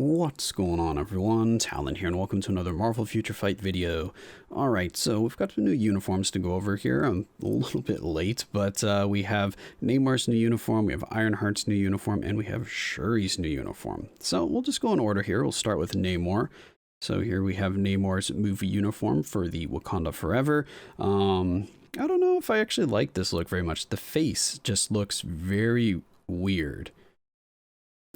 What's going on, everyone? Talen here, and welcome to another Marvel Future Fight video. Alright, so we've got some new uniforms to go over here. I'm a little bit late, but we have Namor's new uniform, we have Ironheart's new uniform, and we have Shuri's new uniform. So we'll just go in order here. We'll start with Namor. So here we have Namor's movie uniform for the Wakanda Forever. I don't know if I actually like this look very much. The face just looks very weird.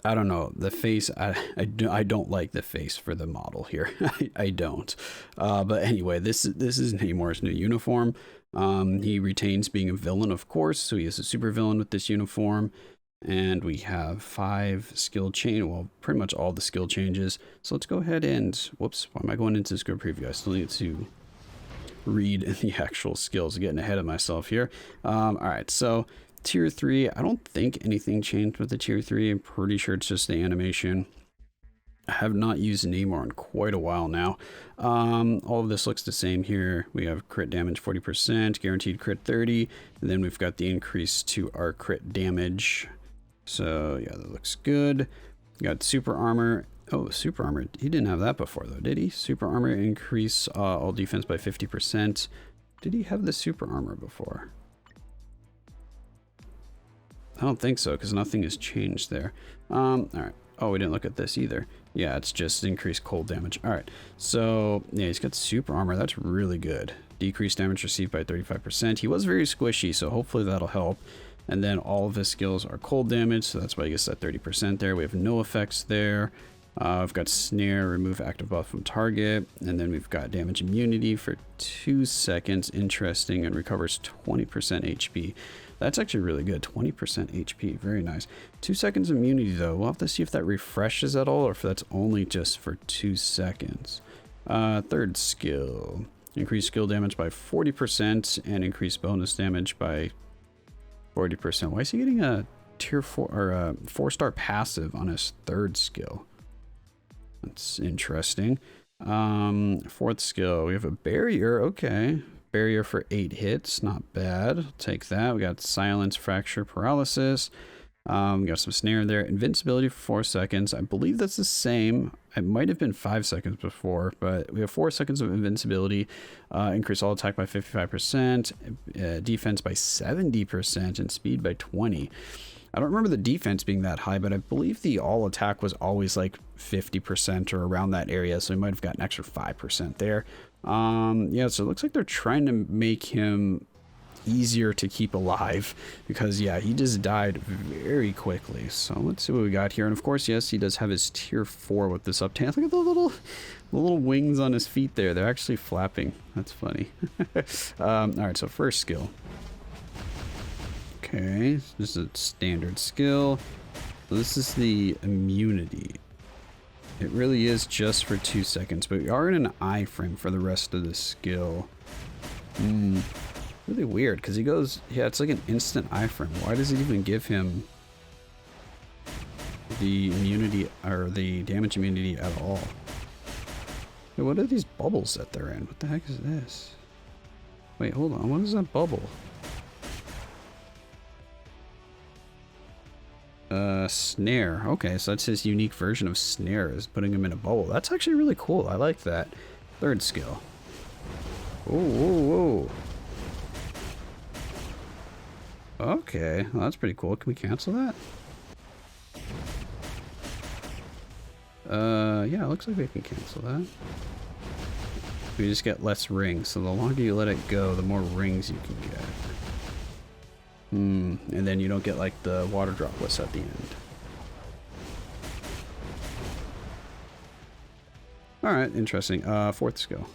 I don't know, the face, I don't like the face for the model here. I don't. But anyway, this is Namor's new uniform. He retains being a villain, of course, so he is a super villain with this uniform. And we have 5 skill chain, well, pretty much all the skill changes. So let's go ahead and, whoops, why am I going into the skill preview? I still need to read the actual skills, getting ahead of myself here. All right, so Tier 3, I don't think anything changed with the Tier 3. I'm pretty sure it's just the animation. I have not used Namor in quite a while now. All of this looks the same here. We have crit damage 40%, guaranteed crit 30, and then we've got the increase to our crit damage. So yeah, that looks good. We got super armor. Oh, super armor. He didn't have that before though, did he? Super armor increase all defense by 50%. Did he have the super armor before? I don't think so, because nothing has changed there. All right. Oh, we didn't look at this either. Yeah, it's just increased cold damage. All right. So, yeah, he's got super armor. That's really good. Decreased damage received by 35%. He was very squishy, so hopefully that'll help. And then all of his skills are cold damage, so that's why he gets that 30% there. We have no effects there. We've got snare, remove active buff from target, and then we've got damage immunity for 2 seconds. Interesting, and recovers 20% HP. That's actually really good. 20% HP, very nice. 2 seconds immunity though. We'll have to see if that refreshes at all, or if that's only just for 2 seconds. Third skill, increase skill damage by 40% and increase bonus damage by 40%. Why is he getting a tier 4 or a 4-star passive on his third skill? That's interesting. Fourth skill, we have a barrier. Okay, barrier for 8 hits, not bad. I'll take that. We got silence, fracture, paralysis. We got some snare there. Invincibility for 4 seconds. I believe that's the same. It might have been 5 seconds before, but we have 4 seconds of invincibility. Increase all attack by 55%, defense by 70%, and speed by 20%. I don't remember the defense being that high, but I believe the all attack was always like 50% or around that area, so he might have got an extra 5% there. Yeah, so it looks like they're trying to make him easier to keep alive, because yeah, he just died very quickly. So let's see what we got here. And of course, yes, he does have his tier 4 with this uptake. Look at the little wings on his feet there. They're actually flapping. That's funny. All right, so first skill. Okay, this is a standard skill. So this is the immunity. It really is just for 2 seconds, but we are in an iframe for the rest of the skill. Really weird, because he goes, yeah, it's like an instant iframe. Why does it even give him the immunity or the damage immunity at all? Wait, what are these bubbles that they're in? What the heck is this? Wait, hold on. What is that bubble? Snare. Okay, so that's his unique version of snare, is putting him in a bubble. That's actually really cool. I like that. Third skill. Whoa, whoa, whoa. Okay, well, that's pretty cool. Can we cancel that? Yeah, it looks like we can cancel that. We just get less rings, so the longer you let it go, the more rings you can get. And then you don't get like the water droplets at the end. Alright, interesting. Fourth skill.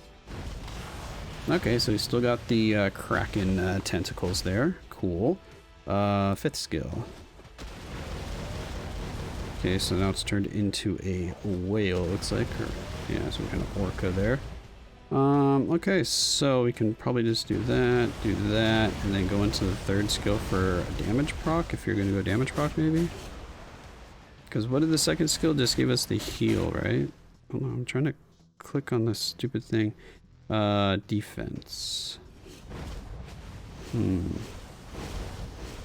Okay, so he's still got the Kraken tentacles there. Cool. Fifth skill. Okay, so now it's turned into a whale, looks like. Or, yeah, some kind of orca there. Okay, so we can probably just do that, and then go into the third skill for a damage proc, if you're going to go damage proc, maybe? Because what did the second skill just give us? The heal, right? Hold on, I'm trying to click on this stupid thing. Defense.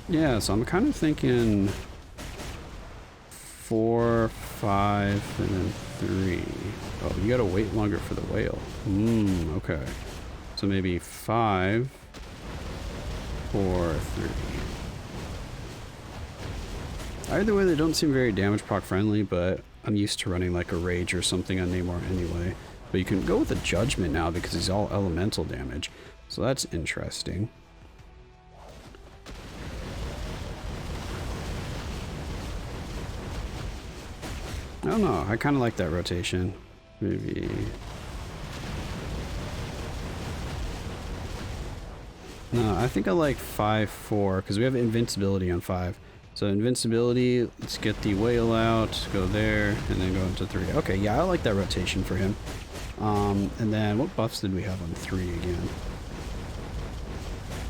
Yeah, so I'm kind of thinking 4, 5, and then 3. Oh, you gotta wait longer for the whale. Okay. So maybe 5, 4, 3. Either way, they don't seem very damage proc friendly, but I'm used to running like a rage or something on Namor anyway. But you can go with a judgment now because he's all elemental damage. So that's interesting. I don't know. I kind of like that rotation. Maybe. No, I think I like 5, 4 because we have invincibility on 5. So invincibility, let's get the whale out, go there, and then go into 3. Okay, yeah, I like that rotation for him. And then what buffs did we have on 3 again?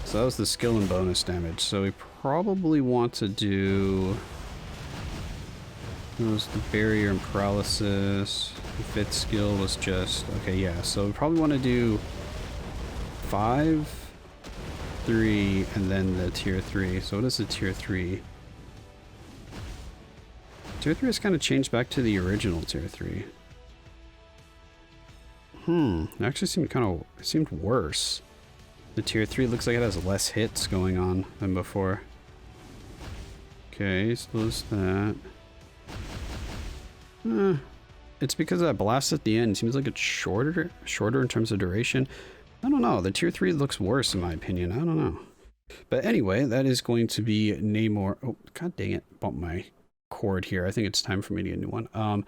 So that was the skill and bonus damage. So we probably want to do... It was the barrier and paralysis. The 5th skill was just... Okay, yeah, so we probably want to do 5, 3, and then the tier 3. So what is the tier 3? Tier 3 has kind of changed back to the original tier 3. It actually seemed worse. The tier 3 looks like it has less hits going on than before. Okay, so there's that. It's because that blast at the end seems like it's shorter in terms of duration. I don't know. The tier 3 looks worse in my opinion. I don't know. But anyway, that is going to be Namor. Oh, god dang it. Bumped my cord here. I think it's time for me to get a new one.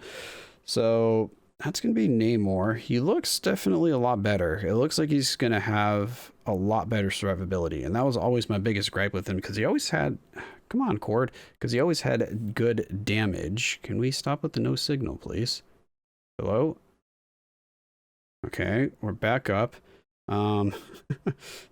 So that's going to be Namor. He looks definitely a lot better. It looks like he's going to have a lot better survivability. And that was always my biggest gripe with him because he always had... Come on, cord. Because he always had good damage. Can we stop with the no signal, please? Hello? Okay, we're back up.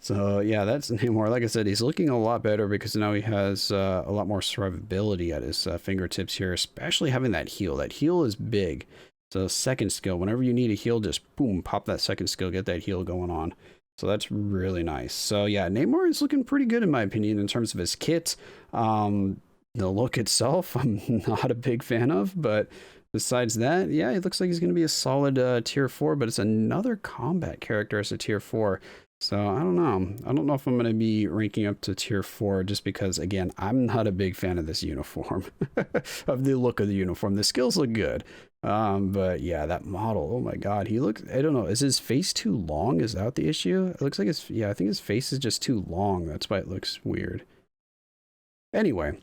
So yeah, that's Namor. Like I said, he's looking a lot better because now he has a lot more survivability at his fingertips here, especially having that heal. That heal is big. So second skill, whenever you need a heal, just boom, pop that second skill, get that heal going on. So that's really nice. So yeah, Namor is looking pretty good in my opinion in terms of his kit. The look itself, I'm not a big fan of, but besides that, yeah, it looks like he's going to be a solid tier 4, but it's another combat character as a tier 4. So I don't know. I don't know if I'm going to be ranking up to tier 4 just because, again, I'm not a big fan of this uniform, of the look of the uniform. The skills look good. But yeah, that model, oh my god, he looks, I don't know, is his face too long? Is that the issue? It looks like his, yeah, I think his face is just too long. That's why it looks weird. Anyway,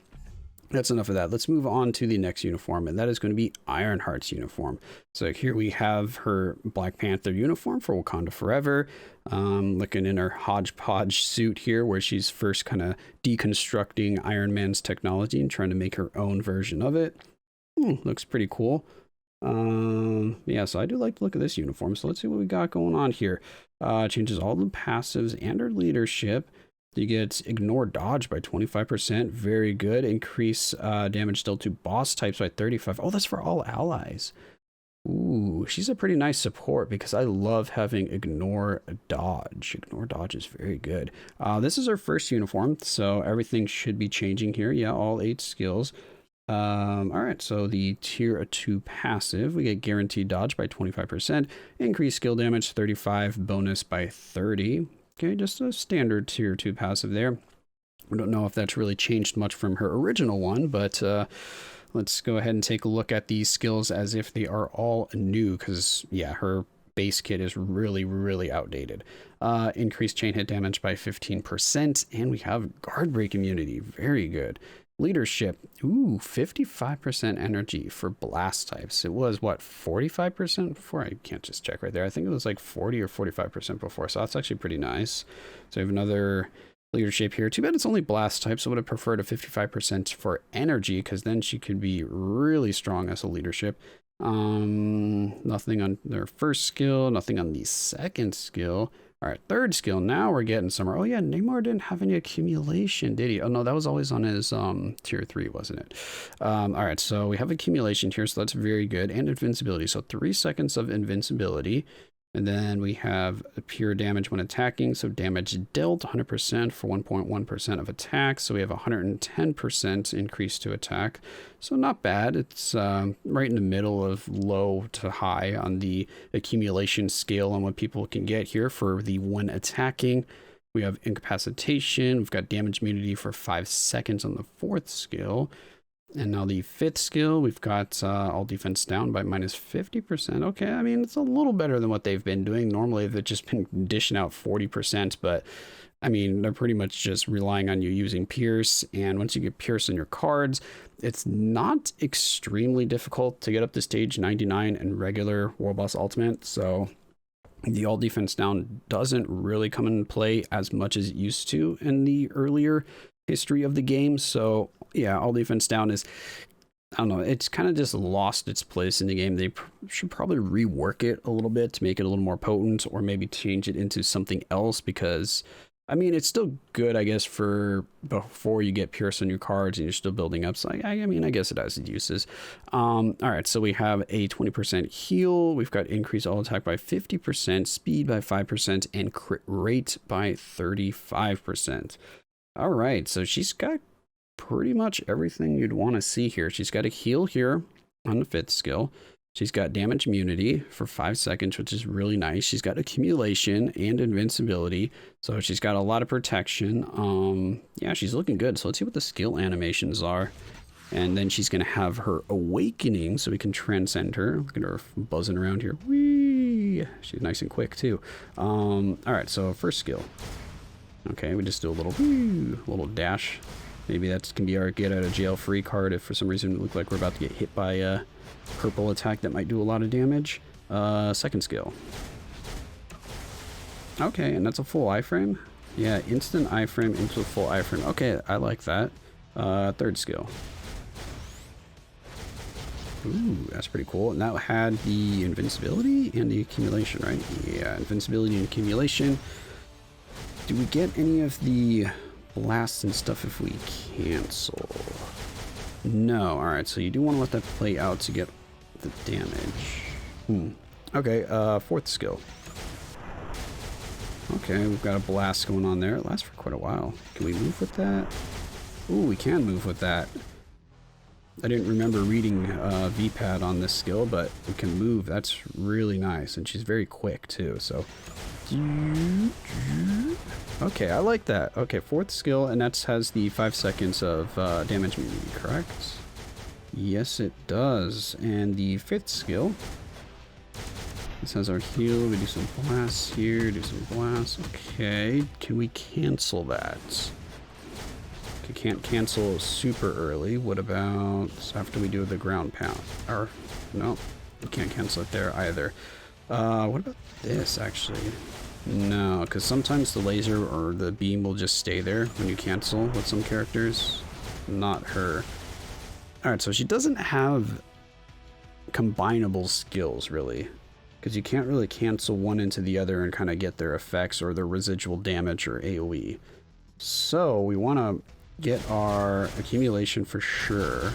that's enough of that. Let's move on to the next uniform, and that is going to be Ironheart's uniform. So here we have her Black Panther uniform for Wakanda Forever. Looking in her hodgepodge suit here, where she's first kind of deconstructing Iron Man's technology and trying to make her own version of it. Looks pretty cool. Yeah, so I do like the look of this uniform. So let's see what we got going on here. Changes all the passives and her leadership. You get ignore dodge by 25%. Very good. Increase damage dealt to boss types by 35. Oh, that's for all allies. Ooh, she's a pretty nice support because I love having ignore dodge. Ignore dodge is very good. This is our first uniform, so everything should be changing here. Yeah, all 8 skills. All right, so the tier 2 passive, we get guaranteed dodge by 25%, increased skill damage 35, bonus by 30. Okay, just a standard tier 2 passive there. I don't know if that's really changed much from her original one, but let's go ahead and take a look at these skills as if they are all new, because yeah, her base kit is really outdated. Increased chain hit damage by 15%, and we have guard break immunity. Very good. Leadership, ooh, 55% energy for blast types. It was what, 45% before? I can't just check right there. I think it was like 40 or 45% before, so that's actually pretty nice. So we have another leadership here. Too bad it's only blast type, so I would have preferred a 55% for energy, because then she could be really strong as a leadership. Nothing on their first skill, nothing on the second skill. All right, third skill. Now we're getting somewhere. Oh yeah, Namor didn't have any accumulation, did he? Oh no, that was always on his tier 3, wasn't it? All right, so we have accumulation here, so that's very good, and invincibility. So 3 seconds of invincibility. And then we have pure damage when attacking. So damage dealt 100% for 1.1% of attack. So we have 110% increase to attack. So not bad. It's right in the middle of low to high on the accumulation scale on what people can get here for the when attacking. We have incapacitation. We've got damage immunity for 5 seconds on the 4th skill. And now the 5th skill, we've got all defense down by minus 50%. Okay, I mean, it's a little better than what they've been doing. Normally, they've just been dishing out 40%, but I mean, they're pretty much just relying on you using Pierce. And once you get Pierce in your cards, it's not extremely difficult to get up to stage 99 in regular World Boss Ultimate. So the all defense down doesn't really come into play as much as it used to in the earlier history of the game. So yeah, all defense down is, I don't know, it's kind of just lost its place in the game. They should probably rework it a little bit to make it a little more potent, or maybe change it into something else, because I mean, it's still good, I guess, for before you get Pierce on your cards and you're still building up. So I mean, I guess it has its uses. All right, so we have a 20% heal. We've got increased all attack by 50%, speed by 5%, and crit rate by 35%. All right, so she's got pretty much everything you'd want to see here. She's got a heal here on the 5th skill. She's got damage immunity for 5 seconds, which is really nice. She's got accumulation and invincibility, so she's got a lot of protection. Yeah, she's looking good. So let's see what the skill animations are. And then she's going to have her awakening, so we can transcend her. Look at her buzzing around here. Whee! She's nice and quick, too. All right, so first skill. Okay, we just do a little dash. Maybe that can be our get out of jail free card if for some reason we look like we're about to get hit by a purple attack that might do a lot of damage. Second skill. Okay, and that's a full iframe. Yeah, instant iframe into a full iframe. Okay, I like that. Third skill. Ooh, that's pretty cool. And that had the invincibility and the accumulation, right? Yeah, invincibility and accumulation. Do we get any of the blasts and stuff if we cancel? No. All right, so you do want to let that play out to get the damage. Okay, 4th skill. Okay, we've got a blast going on there. It lasts for quite a while. Can we move with that? Ooh, we can move with that. I didn't remember reading VPAD on this skill, but we can move. That's really nice, and she's very quick too, so... Okay, I like that. Okay, 4th skill, and that has the 5 seconds of damage immunity, correct? Yes, it does. And the 5th skill, this has our heal. We do some blasts here, do some blasts. Okay, can we cancel that? Okay, can't cancel super early. What about after we do the ground pound? Or, no, we can't cancel it there either. What about this, actually? No, because sometimes the laser or the beam will just stay there when you cancel with some characters. Not her. Alright, so she doesn't have combinable skills, really. Because you can't really cancel one into the other and kind of get their effects or their residual damage or AoE. So, we want to get our accumulation for sure.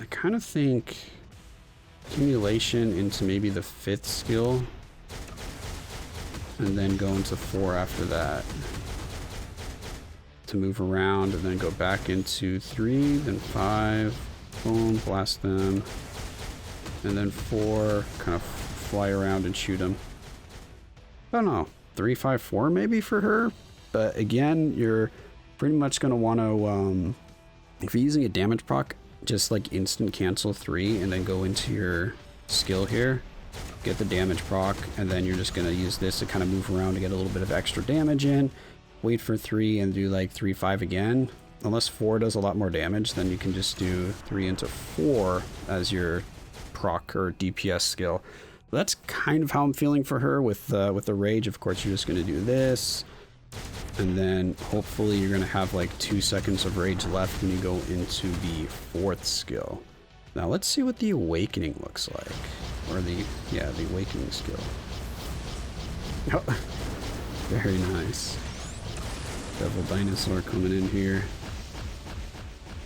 I kind of think... accumulation into maybe the 5th skill, and then go into 4 after that to move around, and then go back into 3, then 5, boom, blast them, and then 4, kind of fly around and shoot them. I don't know, 3, 5, 4 maybe for her, but again, you're pretty much going to want to, if you're using a damage proc, just like instant cancel 3 and then go into your skill here, get the damage proc, and then you're just going to use this to kind of move around to get a little bit of extra damage in, wait for 3 and do like 3, 5 again. Unless 4 does a lot more damage, then you can just do 3 into 4 as your proc or DPS skill. But that's kind of how I'm feeling for her with the rage. Of course, you're just going to do this. And then hopefully you're going to have like 2 seconds of rage left when you go into the 4th skill. Now let's see what the awakening looks like. Or the awakening skill. Oh, very nice. Devil dinosaur coming in here.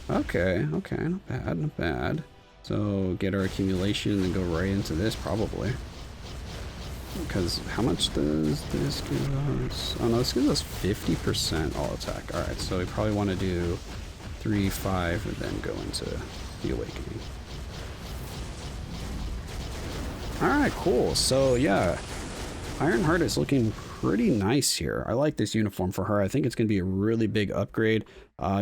Okay, not bad, not bad. So get our accumulation and go right into this probably. Because how much does this give us? Oh no, this gives us 50% all attack. Alright, so we probably want to do 3, 5, and then go into the Awakening. Alright, cool. So yeah, Ironheart is looking pretty nice here. I like this uniform for her. I think it's going to be a really big upgrade.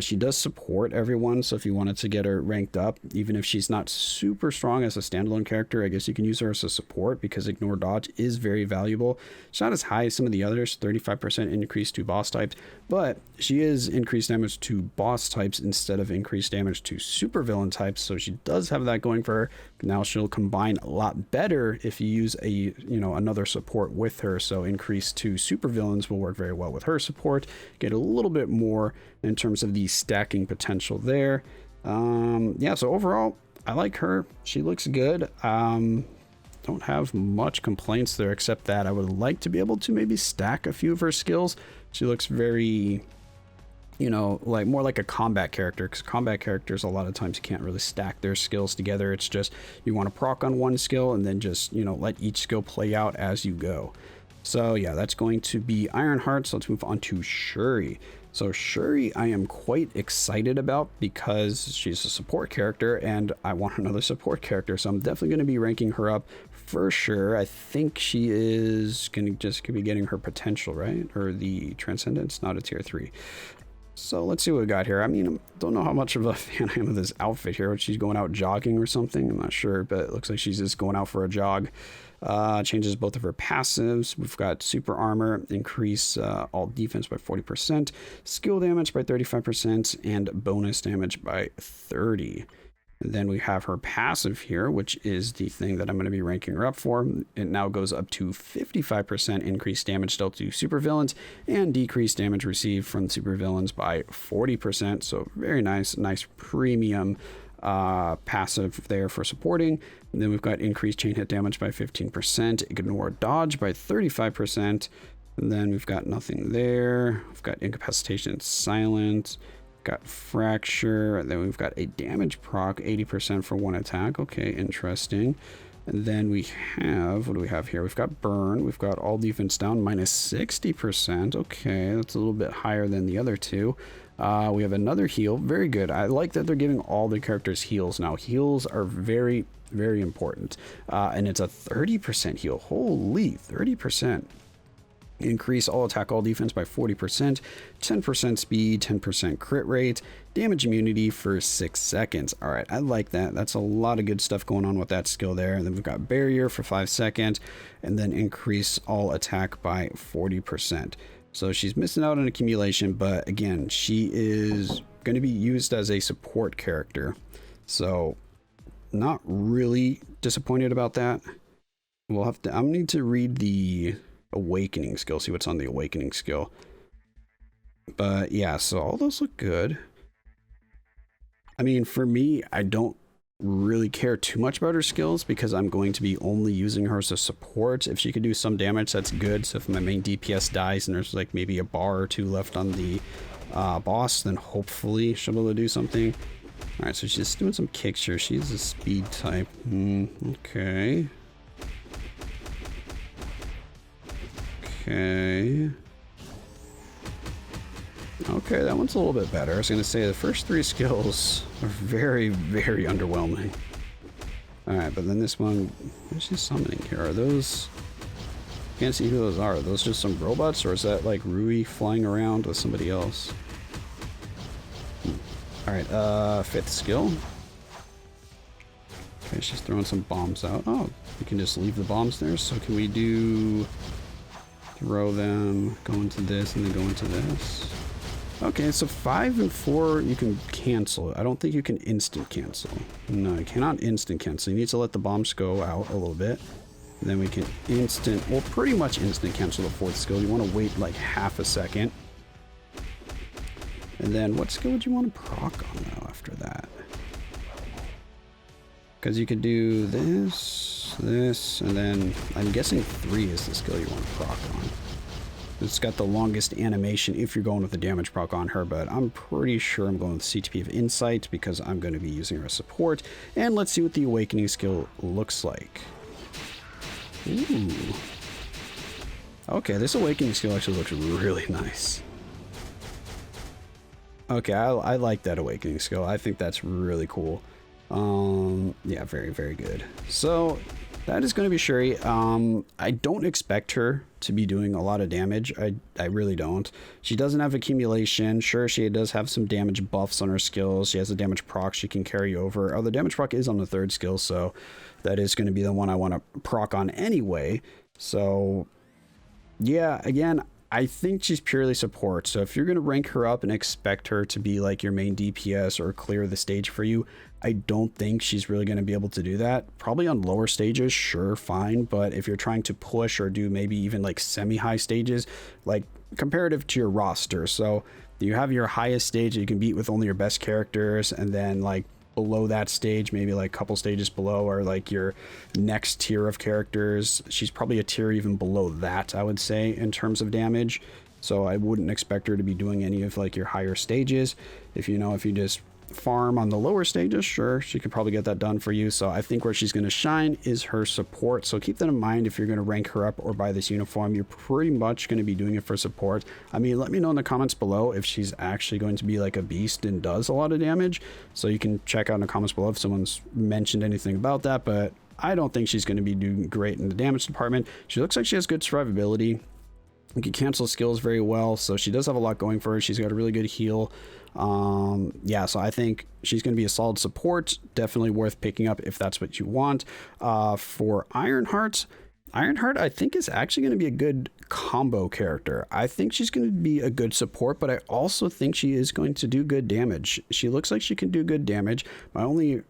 She does support everyone, so if you wanted to get her ranked up, even if she's not super strong as a standalone character, I guess you can use her as a support because Ignore Dodge is very valuable. She's not as high as some of the others, 35% increase to boss types, but she is increased damage to boss types instead of increased damage to supervillain types, so she does have that going for her. Now she'll combine a lot better if you use another support with her, so increase to supervillains will work very well with her support, get a little bit more in terms of the stacking potential there. Yeah, so overall I like her. She looks good. Don't have much complaints there except that I would like to be able to maybe stack a few of her skills. She looks very, like more like a combat character, because combat characters a lot of times you can't really stack their skills together. It's just you want to proc on one skill and then just let each skill play out as you go. So yeah, that's going to be Ironheart. So let's move on to Shuri. So Shuri I am quite excited about because she's a support character and I want another support character, so I'm definitely going to be ranking her up for sure. I think she is going to just be getting her potential, right? Or the Transcendence, not a tier 3. So let's see what we got here. I mean, I don't know how much of a fan I am of this outfit here. She's going out jogging or something, I'm not sure, but it looks like she's just going out for a jog. Changes both of her passives. We've got super armor, increase all defense by 40%, skill damage by 35%, and bonus damage by 30%. And then we have her passive here, which is the thing that I'm going to be ranking her up for. It now goes up to 55% increased damage dealt to supervillains and decreased damage received from supervillains by 40%. So very nice premium passive there for supporting. And then we've got increased chain hit damage by 15%, ignore dodge by 35%, and then we've got nothing there. We've got incapacitation silent, got fracture, and then we've got a damage proc 80% for one attack. Okay, interesting. And then we have, what do we have here? We've got burn, we've got all defense down minus 60%. Okay, that's a little bit higher than the other two. We have another heal, very good. I like that they're giving all the characters heals now. Heals are very, very important. And it's a 30% heal. Holy, 30%. Increase all attack, all defense by 40%, 10% speed, 10% crit rate, damage immunity for 6 seconds. All right, I like that. That's a lot of good stuff going on with that skill there. And then we've got barrier for 5 seconds, and then increase all attack by 40%. So she's missing out on accumulation, but again, she is going to be used as a support character. So not really disappointed about that. We'll have to, I'm going to need to read the Awakening skill, see what's on the Awakening skill. But yeah, so all those look good. I mean, for me, I don't really care too much about her skills because I'm going to be only using her as a support. If she could do some damage, that's good. So if my main DPS dies and there's like maybe a bar or two left on the boss, then hopefully she'll be able to do something. All right, so she's doing some kicks here. She's a speed type. Okay. Okay. Okay, that one's a little bit better. I was going to say the first 3 skills are very, very underwhelming. Alright, but then this one, what's she summoning here? Are those... Can't see who those are. Are those just some robots, or is that like Rui flying around with somebody else? Alright, 5th skill. Okay, she's throwing some bombs out. Oh, you can just leave the bombs there. So can we do... Throw them, go into this, and then go into this. Okay, so 5 and 4 you can cancel. I don't think you can instant cancel. No, you cannot instant cancel. You need to let the bombs go out a little bit. And then we can well, pretty much instant cancel the 4th skill. You want to wait like half a second. And then what skill would you want to proc on now after that? Because you could do this, and then I'm guessing 3 is the skill you want to proc on. It's got the longest animation if you're going with the damage proc on her, but I'm pretty sure I'm going with CTP of Insight because I'm going to be using her as support. And let's see what the Awakening skill looks like. Ooh. Okay, this awakening skill actually looks really nice. Okay, I like that awakening skill. I think that's really cool. Yeah, very, very good. So that is going to be Shuri. I don't expect her to be doing a lot of damage. I really don't. She doesn't have accumulation. Sure, she does have some damage buffs on her skills. She has a damage proc she can carry over. Oh, the damage proc is on the 3rd skill, so that is going to be the one I want to proc on anyway. So yeah, again, I think she's purely support. So if you're going to rank her up and expect her to be like your main DPS or clear the stage for you, I don't think she's really going to be able to do that. Probably on lower stages, sure, fine. But if you're trying to push or do maybe even like semi-high stages, like comparative to your roster. So you have your highest stage that you can beat with only your best characters, and then like below that stage, maybe like a couple stages below, or like your next tier of characters. She's probably a tier even below that, I would say, in terms of damage. So I wouldn't expect her to be doing any of like your higher stages. If you just farm on the lower stages, sure, she could probably get that done for you. So I think where she's going to shine is her support. So keep that in mind. If you're going to rank her up or buy this uniform, you're pretty much going to be doing it for support. I mean, let me know in the comments below if she's actually going to be like a beast and does a lot of damage. So you can check out in the comments below if someone's mentioned anything about that, but I don't think she's going to be doing great in the damage department. She looks like she has good survivability. You can cancel skills very well, so she does have a lot going for her. She's got a really good heal. Yeah, so I think she's going to be a solid support. Definitely worth picking up if that's what you want. For Ironheart, I think is actually going to be a good combo character. I think she's going to be a good support, but I also think she is going to do good damage. She looks like she can do good damage. My only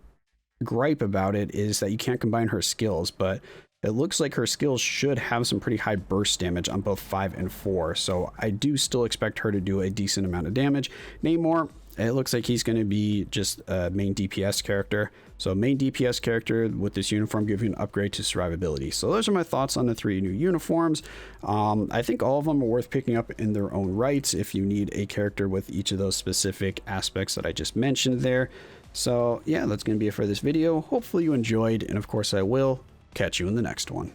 gripe about it is that you can't combine her skills, but it looks like her skills should have some pretty high burst damage on both 5 and 4, so I do still expect her to do a decent amount of damage. Namor, it looks like he's going to be just a main DPS character. So main DPS character with this uniform gives you an upgrade to survivability. So those are my thoughts on the 3 new uniforms. I think all of them are worth picking up in their own rights if you need a character with each of those specific aspects that I just mentioned there. So yeah, that's going to be it for this video. Hopefully you enjoyed, and of course I will catch you in the next one.